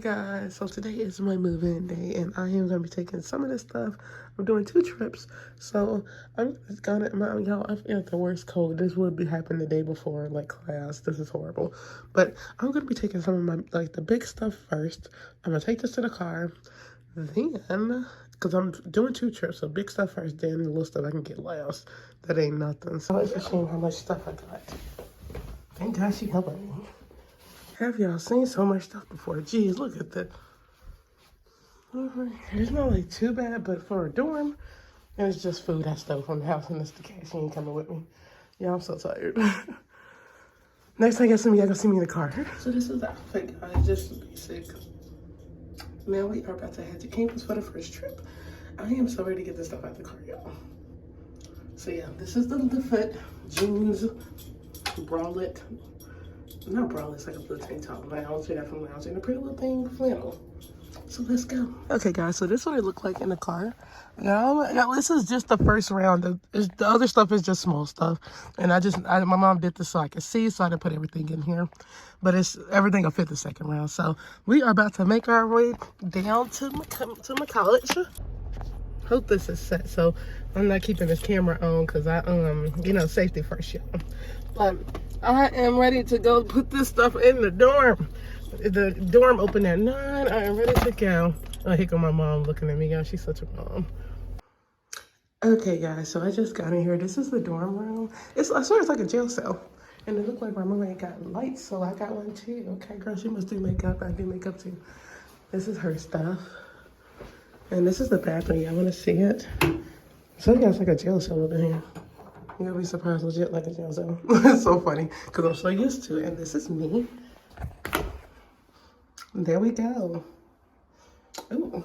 guys, so today is my move-in day and I am gonna be taking some of this stuff. I'm doing 2 trips, so I'm gonna, y'all, I feel like the worst cold. This would be happening the day before, like class. This is horrible, but I'm gonna be taking some of my, like, the big stuff first. I'm gonna take this to the car, then, because I'm doing 2 trips, so big stuff first, then the little stuff I can get last. That ain't nothing. So it's a shame how much stuff I got. Thank God she helping me. Have y'all seen so much stuff before? Jeez, look at that. It's not like too bad, but for a dorm, and it's just food I stole from the house, and it's the cash. She ain't coming with me. Yeah, I'm so tired. Next time y'all see me, y'all gonna see me in the car. So this is the outfit, guys, just basic. Now we are about to head to campus for the first trip. I am so ready to get this stuff out of the car, y'all. So yeah, this is the fit, jeans, bralette. Not bralette, it's like a little tank top. Lounge, that from Lounge, and a pretty little thing, flannel. So let's go. Okay, guys, so this is what it looked like in the car. This is just the first round. The other stuff is just small stuff. And my mom did this so I could see, so I didn't put everything in here. But everything will fit the second round. So we are about to make our way down to my college. Hope this is set, so I'm not keeping this camera on because safety first, y'all. But I am ready to go put this stuff in the dorm. The dorm opened at 9. I am ready to go. Oh, here go my mom looking at me, y'all. She's such a mom. Okay, guys, so I just got in here. This is the dorm room. I swear it's like a jail cell. And it looked like my roommate got lights, so I got one too. Okay, girl, she must do makeup. I do makeup too. This is her stuff. And this is the bathroom. Y'all want to see it? So yeah, it's like a jail cell over here. You'll be surprised, legit like a jail cell. It's so funny because I'm so used to it. And this is me. There we go. Ooh.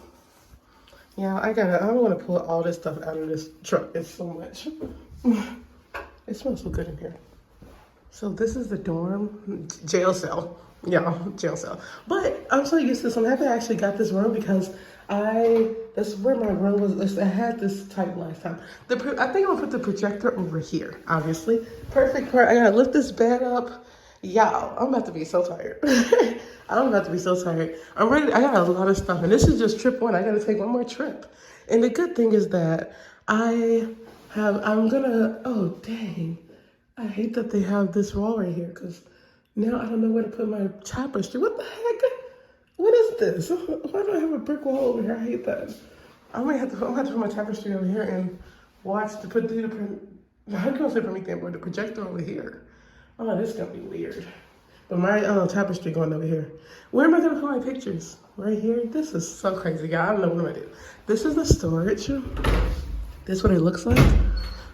Yeah, I don't want to pull all this stuff out of this truck. It's so much. It smells so good in here. So this is the dorm, jail cell. Yeah, jail cell. But I'm so used to this. I'm happy I actually got this room because this is where my room was. I had this type last time. I think I'm gonna put the projector over here, obviously. Perfect part. I gotta lift this bed up. Y'all, I'm about to be so tired. I'm about to be so tired. I'm ready. I got a lot of stuff, and this is just trip 1. I gotta take one more trip. And the good thing is that oh dang. I hate that they have this wall right here because now I don't know where to put my tapestry. What the heck? What is this? Why do I have a brick wall over here? I hate that. I'm gonna have to put my tapestry over here and watch how can I say the projector over here. Oh, this is gonna be weird. But my tapestry going over here. Where am I gonna put my pictures? Right here? This is so crazy, guys. I don't know what I'm gonna do. This is the storage. This is what it looks like.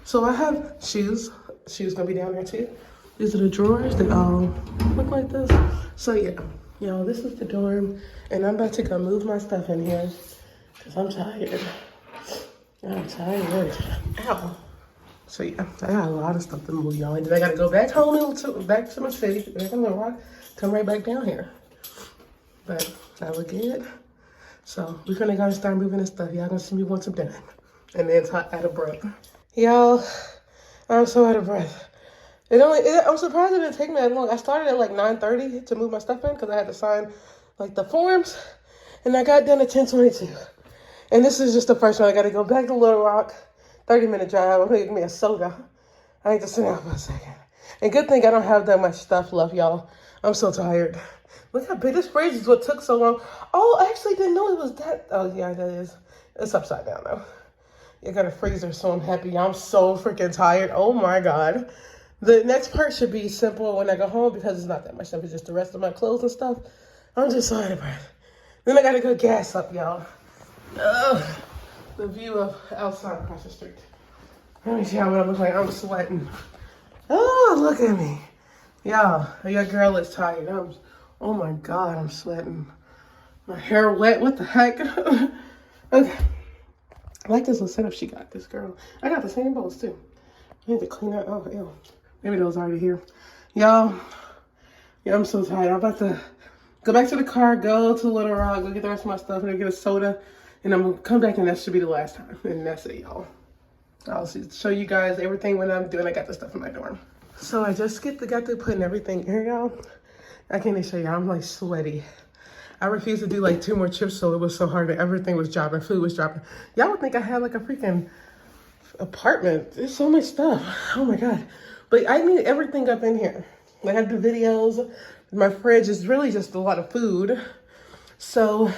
So I have shoes. Shoes gonna be down there too. These are the drawers that all look like this. So yeah, y'all, this is the dorm. And I'm about to go move my stuff in here because I'm tired. I'm tired. Ow. So yeah, I got a lot of stuff to move, y'all. And then I gotta go back home, back to my city, back in Little Rock, come right back down here. But I look good. So we're gonna go start moving this stuff. Y'all gonna see me once I'm done. And then out of breath. Y'all, I'm so out of breath. I'm surprised it didn't take me that long. I started at like 9:30 to move my stuff in because I had to sign like the forms. And I got done at 10:22. And this is just the first one. I gotta go back to Little Rock. 30-minute drive. I'm gonna get me a soda. I need to sit down for a second. And good thing I don't have that much stuff left, y'all. I'm so tired. Look how big this fridge is. What took so long? Oh, I actually didn't know it was that. Oh yeah, that is. It's upside down though. You got a freezer, so I'm happy. I'm so freaking tired. Oh my God. The next part should be simple when I go home because it's not that much stuff. It's just the rest of my clothes and stuff. I'm just so out of breath. Then I gotta go gas up, y'all. Ugh. The view of outside across the street. Let me see how I look like. I'm sweating. Oh, look at me. Y'all, your girl is tired. Oh my God, I'm sweating. My hair wet. What the heck? Okay. I like this little setup she got, this girl. I got the same bowls too. I need to clean that. Oh, ew. Maybe those already here. Y'all, yeah, I'm so tired. I'm about to go back to the car, go to Little Rock, go get the rest of my stuff, and then get a soda. And I'm gonna come back and that should be the last time. And that's it, y'all. I'll show you guys everything when I'm doing. I got the stuff in my dorm. So I just got through putting everything here, y'all. I can't even show y'all. I'm like sweaty. I refused to do like 2 more trips, so it was so hard. And everything was dropping. Food was dropping. Y'all would think I had like a freaking apartment. There's so much stuff. Oh my God. But I need everything up in here. Like I do videos. My fridge is really just a lot of food. So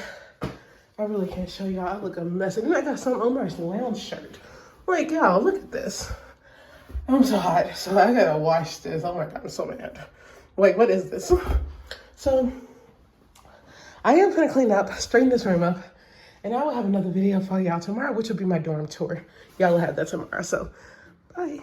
I really can't show y'all. I look a mess. And then I got some Omar's lounge shirt. Like, y'all, look at this. I'm so hot. So I gotta wash this. Oh my God, I'm so mad. Wait, what is this? So I am gonna clean up, straighten this room up, and I will have another video for y'all tomorrow, which will be my dorm tour. Y'all will have that tomorrow. So bye.